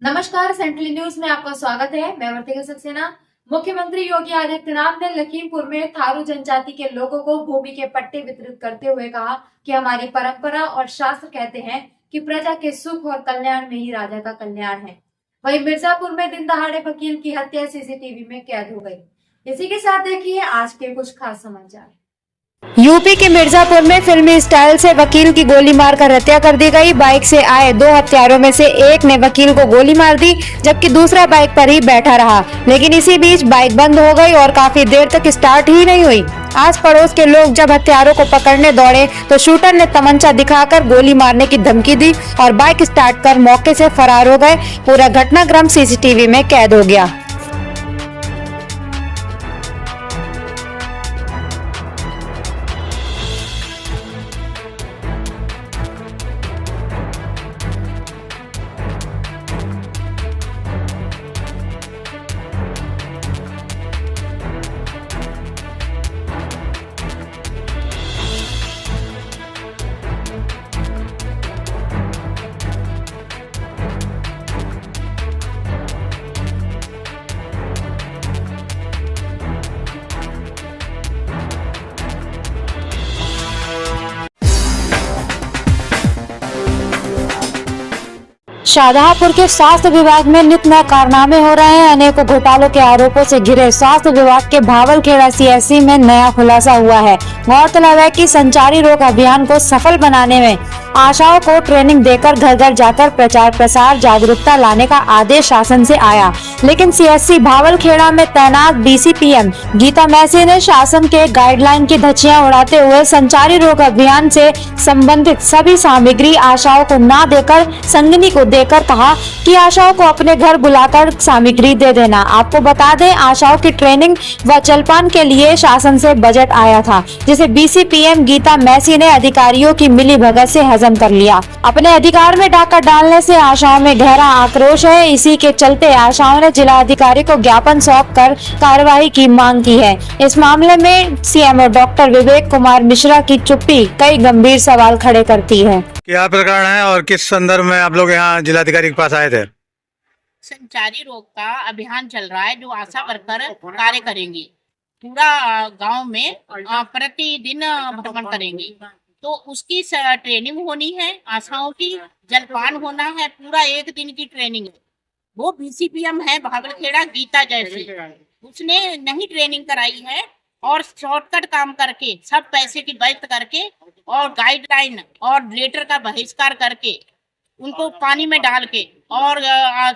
नमस्कार, central news में आपका स्वागत है। मैं वर्तिका सक्सेना। मुख्यमंत्री योगी आदित्यनाथ ने लखीमपुर में थारू जनजाति के लोगों को भूमि के पट्टे वितरित करते हुए कहा कि हमारी परंपरा और शास्त्र कहते हैं कि प्रजा के सुख और कल्याण में ही राजा का कल्याण है। वहीं मिर्जापुर में दिन दहाड़े वकील की हत्या सीसीटीवी में कैद हो गई। इसी के साथ देखिए आज के कुछ खास समाचार। यूपी के मिर्जापुर में फिल्मी स्टाइल से वकील की गोली मारकर हत्या कर दी गई। बाइक से आए दो हत्यारों में से एक ने वकील को गोली मार दी, जबकि दूसरा बाइक पर ही बैठा रहा। लेकिन इसी बीच बाइक बंद हो गई और काफी देर तक स्टार्ट ही नहीं हुई। आस पड़ोस के लोग जब हत्यारों को पकड़ने दौड़े तो शूटर ने तमंचा दिखाकर गोली मारने की धमकी दी और बाइक स्टार्ट कर मौके से फरार हो गए। पूरा घटनाक्रम सीसीटीवी में कैद हो गया। शाहजहांपुर के स्वास्थ्य विभाग में नित नए कारनामे हो रहे हैं। अनेकों घोटालों के आरोपों से घिरे स्वास्थ्य विभाग के भावलखेड़ा सीएचसी में नया खुलासा हुआ है। गौरतलब है कि संचारी रोग अभियान को सफल बनाने में आशाओं को ट्रेनिंग देकर घर घर जाकर प्रचार प्रसार जागरूकता लाने का आदेश शासन से आया, लेकिन सीएचसी भावलखेड़ा में तैनात बीसीपीएम गीता मैसी ने शासन के गाइडलाइन की धज्जियां उड़ाते हुए संचारी रोग अभियान से संबंधित सभी सामग्री आशाओं को न देकर संगिनी को देकर कहा कि आशाओं को अपने घर बुलाकर सामग्री दे देना। आपको बता दें, आशाओं की ट्रेनिंग व जलपान के लिए शासन से बजट आया था, जिसे बीसीपीएम गीता मैसी ने अधिकारियों की मिलीभगत से हजम कर लिया। अपने अधिकार में डाका डालने से आशाओं में गहरा आक्रोश है। इसी के चलते आशाओं ने जिला अधिकारी को ज्ञापन सौंप कर कार्रवाई की मांग की है। इस मामले में सीएमओ डॉक्टर विवेक कुमार मिश्रा की चुप्पी कई गंभीर सवाल खड़े करती है। क्या प्रकरण है और किस संदर्भ में आप लोग यहाँ जिलाधिकारी के पास आए थे? संचारी रोग का अभियान चल रहा है, जो आशा वर्कर कार्य करेंगी, पूरा गांव में प्रतिदिन भ्रमण करेंगी। तो उसकी ट्रेनिंग होनी है, आशाओं की जलपान होना है, पूरा एक दिन की ट्रेनिंग है। वो बीसीपीएम है भावलखेड़ा गीता जैसी, उसने नहीं ट्रेनिंग कराई है और शॉर्टकट काम करके सब पैसे की बचत करके और गाइडलाइन और लेटर का बहिष्कार करके उनको पानी में डाल के और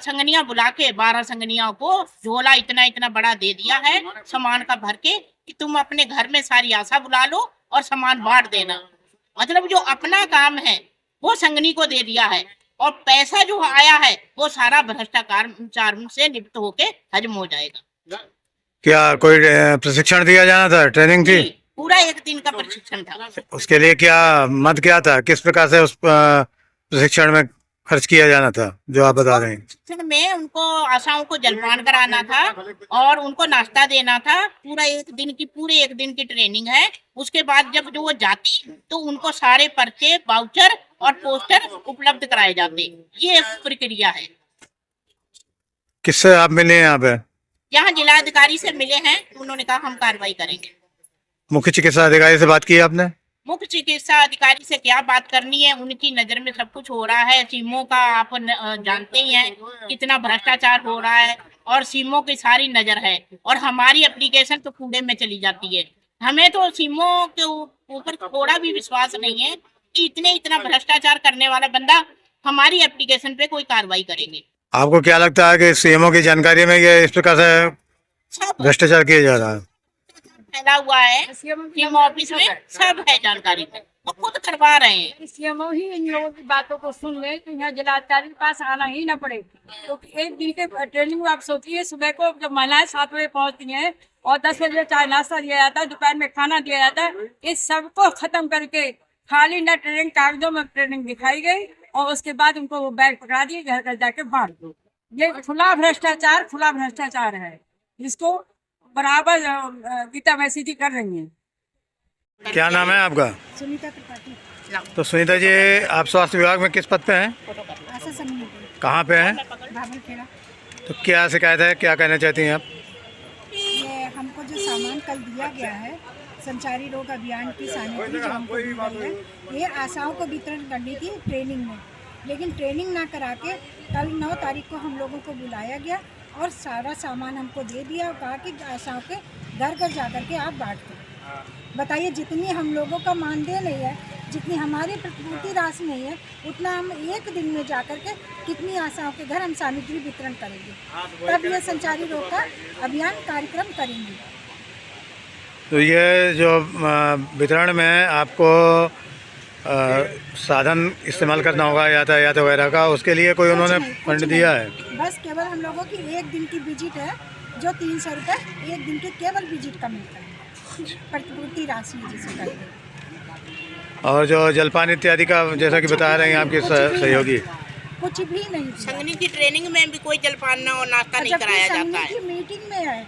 संगनिया बुला के 12 संगनिया को झोला इतना इतना बड़ा दे दिया है सामान का भर के कि तुम अपने घर में सारी आशा बुला लो और सामान बांट देना। मतलब जो अपना काम है वो संगनी को दे दिया है और पैसा जो आया है वो सारा भ्रष्टाचार से लिप्त होके हजम हो जाएगा। क्या कोई प्रशिक्षण दिया जाना था, ट्रेनिंग थी? पूरा एक दिन का प्रशिक्षण था। उसके लिए क्या मद क्या था, किस प्रकार से उस प्रशिक्षण में खर्च किया जाना था जो आप बता रहे हैं? प्रशिक्षण में उनको आशाओं को जलपान कराना था और उनको नाश्ता देना था। पूरे एक दिन की ट्रेनिंग है। उसके बाद जब जो वो जाती तो उनको सारे पर्चे, वाउचर और पोस्टर उपलब्ध कराए जाते। ये प्रक्रिया है। किससे आप मिले हैं यहाँ पे? यहाँ जिलाधिकारी से मिले हैं, उन्होंने कहा हम कार्रवाई करेंगे। मुख्य चिकित्सा अधिकारी से बात की आपने? मुख्य चिकित्सा अधिकारी से क्या बात करनी है, उनकी नजर में सब कुछ हो रहा है। सीमो का आप जानते ही हैं कितना भ्रष्टाचार हो रहा है और सीमो की सारी नजर है और हमारी एप्लीकेशन तो कूड़े में चली जाती है। हमें तो सीमो के ऊपर थोड़ा भी विश्वास नहीं है कि इतना भ्रष्टाचार करने वाला बंदा हमारी एप्लीकेशन पे कोई कार्रवाई करेंगे। आपको क्या लगता है कि सीएमओ की जानकारी में ये इस प्रकार से भ्रष्टाचार किया जा रहा है? फैला हुआ है सीएमओ ऑफिस में, सब है जानकारी में, वो खुद करवा रहे हैं। सीएमओ ही इन लोगों की बातों को सुन ले तो यहाँ जिलाधिकारी के पास आना ही ना पड़े। तो एक दिन के ट्रेनिंग में आप सोचिए, सुबह को जब महिलाएं 7 बजे पहुँचती हैं और 10 बजे चाय नाश्ता दिया जाता है, दोपहर में खाना दिया जाता है, इस सबको खत्म करके खाली न ट्रेनिंग कागजों में ट्रेनिंग दिखाई गई और उसके बाद उनको वो बैग पकड़ा दिए, घर घर जाके बांट दो। ये खुला भ्रष्टाचार है, जिसको बराबर गीता मैसी जी कर रही हैं। क्या नाम है आपका? सुनीता त्रिपाठी। तो सुनीता जी, आप स्वास्थ्य विभाग में किस पद पे हैं? आशा समूह। कहाँ पे हैं? भावलखेड़ा। तो क्या शिकायत है, क्या कहना चाहती हैं आप? ये हमको जो सामान कल दिया गया है संचारी रोग अभियान की सामग्री जो हमको दी गई है, ये आशाओं को वितरण करनी थी ट्रेनिंग में, लेकिन ट्रेनिंग ना करा के कल 9 तारीख को हम लोगों को बुलाया गया और सारा सामान हमको दे दिया और कहा कि आशाओं के घर घर जा कर के आप बांट दो। बताइए, जितनी हम लोगों का मानदेय नहीं है, जितनी हमारी प्रतिपूर्ति राशि नहीं है, उतना हम एक दिन में जा कर के कितनी आशाओं के घर हम सामग्री वितरण करेंगे, तब ये संचारी रोग का अभियान कार्यक्रम करेंगे। तो ये जो वितरण में आपको साधन इस्तेमाल करना होगा यातायात वगैरह का, उसके लिए कोई उन्होंने फंड दिया है? बस केवल हम लोगों की एक दिन की विजिट है जो 300 रुपये एक दिन के केवल विजिट का मिलता है, प्रतिपूर्ति राशि जिसे कहते हैं। और जो जलपान इत्यादि का जैसा कि बता रहे हैं आपके सहयोगी, कुछ भी नहीं। संगनी की ट्रेनिंग में भी कोई जलपान और नाश्ता नहीं कराया जाता है, मीटिंग में है,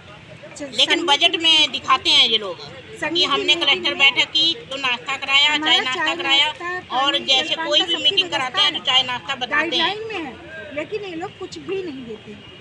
लेकिन बजट में दिखाते हैं ये लोग कि हमने कलेक्टर बैठक की तो नाश्ता कराया, चाय नाश्ता कराया, और जैसे कोई भी मीटिंग कराते हैं तो चाय नाश्ता बताते हैं। गाइडलाइन में है, लेकिन ये लोग कुछ भी नहीं देते।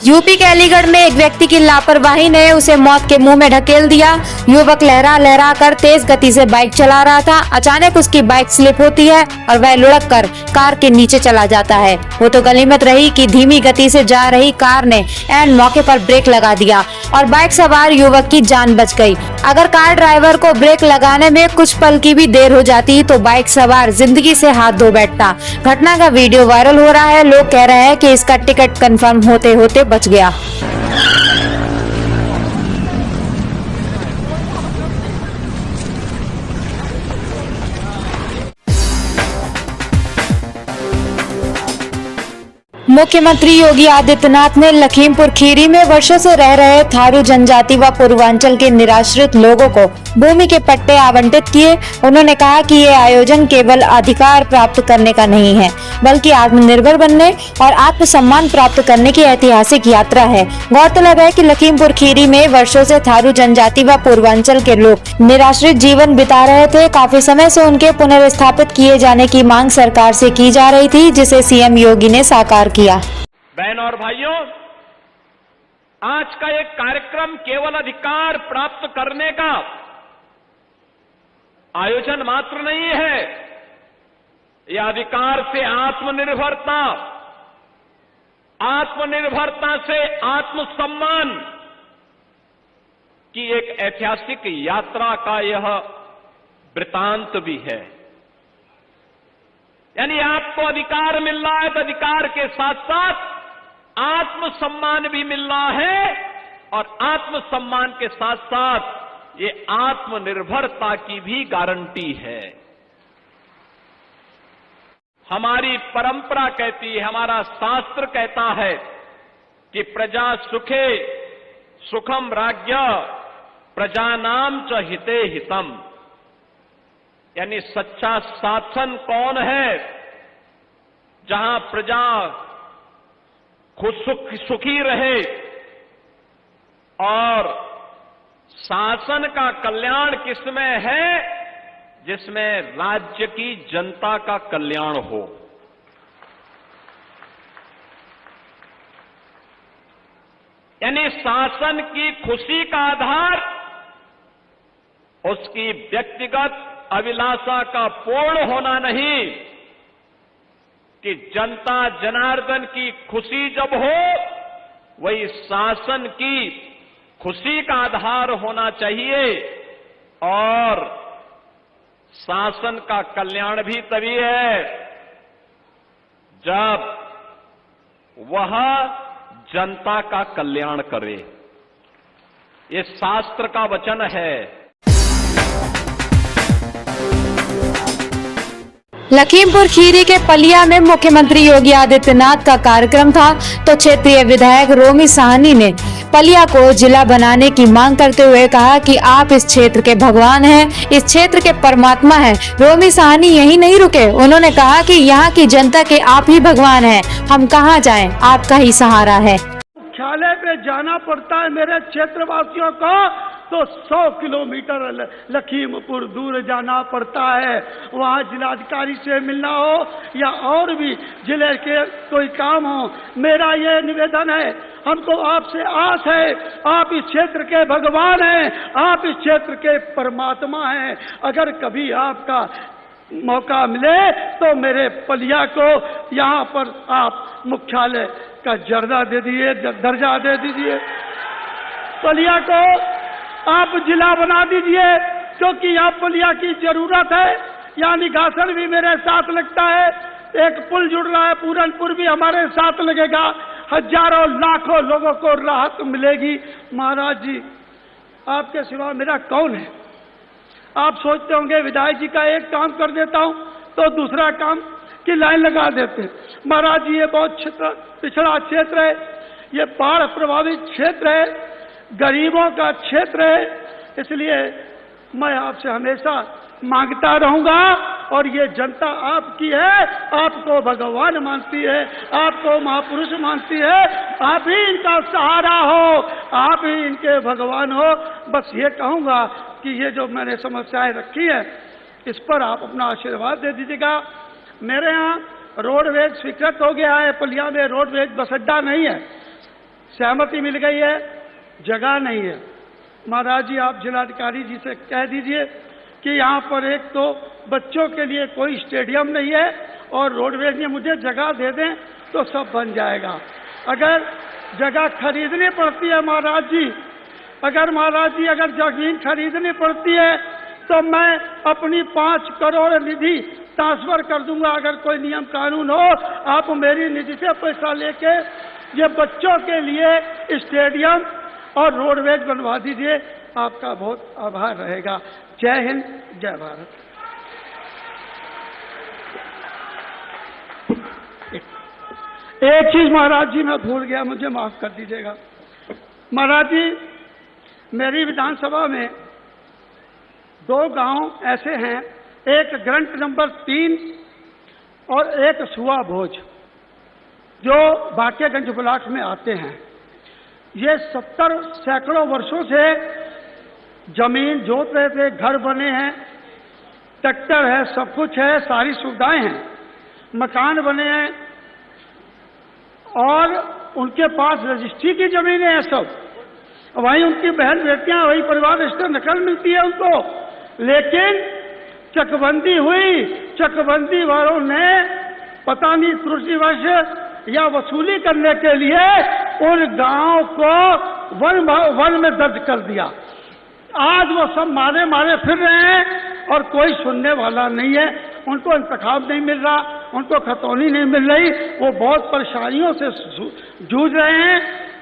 यूपी के अलीगढ़ में एक व्यक्ति की लापरवाही ने उसे मौत के मुंह में ढकेल दिया। युवक लहरा लहरा कर तेज गति से बाइक चला रहा था। अचानक उसकी बाइक स्लिप होती है और वह लुढ़क कर कार के नीचे चला जाता है। वो तो गनीमत रही कि धीमी गति से जा रही कार ने ऐन मौके पर ब्रेक लगा दिया और बाइक सवार युवक की जान बच गई। अगर कार ड्राइवर को ब्रेक लगाने में कुछ पल की भी देर हो जाती तो बाइक सवार जिंदगी से हाथ धो बैठता। घटना का वीडियो वायरल हो रहा है। लोग कह रहे हैं कि इसका टिकट कंफर्म होते होते बच गया। मुख्यमंत्री योगी आदित्यनाथ ने लखीमपुर खीरी में वर्षों से रह रहे थारू जनजाति व पूर्वांचल के निराश्रित लोगों को भूमि के पट्टे आवंटित किए। उन्होंने कहा कि ये आयोजन केवल अधिकार प्राप्त करने का नहीं है, बल्कि आत्मनिर्भर बनने और आत्मसम्मान प्राप्त करने की ऐतिहासिक यात्रा है। गौरतलब है कि लखीमपुर खीरी में वर्षों से थारू जनजाति व पूर्वांचल के लोग निराश्रित जीवन बिता रहे थे। काफी समय से उनके पुनर्स्थापित किए जाने की मांग सरकार से की जा रही थी, जिसे सीएम योगी ने साकार किया। बहन और भाइयों, आज का एक कार्यक्रम केवल अधिकार प्राप्त करने का आयोजन मात्र नहीं है। यह अधिकार से आत्मनिर्भरता, आत्मनिर्भरता से आत्मसम्मान की एक ऐतिहासिक यात्रा का यह वृतांत भी है। यानी आपको अधिकार मिल रहा है तो अधिकार के साथ साथ आत्मसम्मान भी मिल रहा है, और आत्मसम्मान के साथ साथ ये आत्मनिर्भरता की भी गारंटी है। हमारी परंपरा कहती है, हमारा शास्त्र कहता है कि प्रजा सुखे सुखम राज्ञ प्रजानाम च हिते हितम। यानी सच्चा शासन कौन है? जहां प्रजा खुद सुखी रहे और शासन का कल्याण किसमें है? जिसमें राज्य की जनता का कल्याण हो। यानी शासन की खुशी का आधार उसकी व्यक्तिगत अभिलाषा का पूर्ण होना नहीं, कि जनता जनार्दन की खुशी जब हो वही शासन की खुशी का आधार होना चाहिए। और शासन का कल्याण भी तभी है जब वह जनता का कल्याण करे। ये शास्त्र का वचन है। लखीमपुर खीरी के पलिया में मुख्यमंत्री योगी आदित्यनाथ का कार्यक्रम था, तो क्षेत्रीय विधायक रोमी साहनी ने पलिया को जिला बनाने की मांग करते हुए कहा कि आप इस क्षेत्र के भगवान हैं, इस क्षेत्र के परमात्मा हैं। रोमी साहनी यही नहीं रुके, उन्होंने कहा कि यहाँ की जनता के आप ही भगवान हैं, हम कहाँ जाएं, आपका ही सहारा है। मुख्यालय पे जाना पड़ता है मेरे क्षेत्रवासियों को, तो 100 किलोमीटर लखीमपुर दूर जाना पड़ता है। वहाँ जिलाधिकारी से मिलना हो या और भी जिले के कोई काम हो, मेरा ये निवेदन है, हमको आपसे आस है, आप इस क्षेत्र के भगवान हैं, आप इस क्षेत्र के परमात्मा हैं। अगर कभी आपका मौका मिले तो मेरे पलिया को यहाँ पर आप मुख्यालय का दर्जा दे दीजिए, पलिया को आप जिला बना दीजिए, क्योंकि यहाँ पलिया की जरूरत है। यहाँ निगासन भी मेरे साथ लगता है, एक पुल जुड़ रहा है, पूरनपुर भी हमारे साथ लगेगा, हजारों लाखों लोगों को राहत मिलेगी। महाराज जी, आपके सिवा मेरा कौन है? आप सोचते होंगे विधायक जी का एक काम कर देता हूं तो दूसरा काम की लाइन लगा देते हैं। महाराज जी, ये बहुत पिछड़ा क्षेत्र है, ये बाढ़ प्रभावित क्षेत्र है, गरीबों का क्षेत्र है, इसलिए मैं आपसे हमेशा मांगता रहूंगा। और ये जनता आपकी है, आपको भगवान मानती है, आपको महापुरुष मानती है, आप ही इनका सहारा हो, आप ही इनके भगवान हो। बस ये कहूंगा कि ये जो मैंने समस्याएं रखी है, इस पर आप अपना आशीर्वाद दे दीजिएगा। मेरे यहाँ रोडवेज स्वीकृत हो गया है, पलिया में रोडवेज बस अड्डा नहीं है, सहमति मिल गई है, जगह नहीं है। महाराज जी, आप जिलाधिकारी जी से कह दीजिए कि यहाँ पर एक तो बच्चों के लिए कोई स्टेडियम नहीं है और रोडवेज ने मुझे जगह दे दें तो सब बन जाएगा। अगर जगह खरीदनी पड़ती है महाराज जी, अगर जमीन खरीदनी पड़ती है तो मैं अपनी 5 करोड़ निधि ट्रांसफर कर दूंगा। अगर कोई नियम कानून हो, आप मेरी निधि से पैसा लेके ये बच्चों के लिए स्टेडियम और रोडवेज बनवा दीजिए, आपका बहुत आभार रहेगा। जय हिंद, जय भारत। एक चीज महाराज जी मैं भूल गया, मुझे माफ कर दीजिएगा। महाराज जी, मेरी विधानसभा में 2 गांव ऐसे हैं, एक ग्रंट नंबर 3 और एक सुआ भोज, जो बाकेगंज ब्लॉक में आते हैं। ये 70 सैकड़ों वर्षों से जमीन जोत रहे थे, घर बने हैं, ट्रैक्टर है, सब कुछ है, सारी सुविधाएं हैं, मकान बने हैं और उनके पास रजिस्ट्री की जमीनें हैं सब। वहीं उनकी बहन बेटियां, वही परिवार रजिस्टर नकल मिलती है उनको। लेकिन चकबंदी हुई, चकबंदी वालों ने पता नहीं त्रुटिवश या वसूली करने के लिए उन गांव को वन में दर्ज कर दिया। आज वो सब मारे मारे फिर रहे हैं और कोई सुनने वाला नहीं है, उनको इंतखाब नहीं मिल रहा, उनको खतौनी नहीं मिल रही, वो बहुत परेशानियों से जूझ रहे हैं।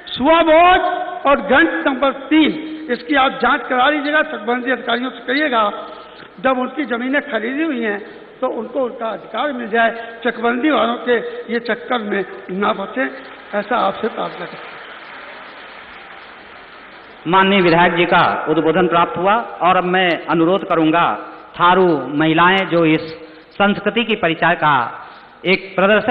सुआ भोज और ग्रंट नंबर 3, इसकी आप जांच करा लीजिएगा, चकबंदी अधिकारियों से कहिएगा, जब उनकी जमीनें खरीदी हुई हैं तो उनको उनका अधिकार मिल जाए, चकबंदी वालों के ये चक्कर में ना फंसे, ऐसा आपसे प्रार्थना करता हूं। माननीय विधायक जी का उद्बोधन प्राप्त हुआ और अब मैं अनुरोध करूंगा थारू महिलाएं जो इस संस्कृति की परिचय का एक प्रदर्शन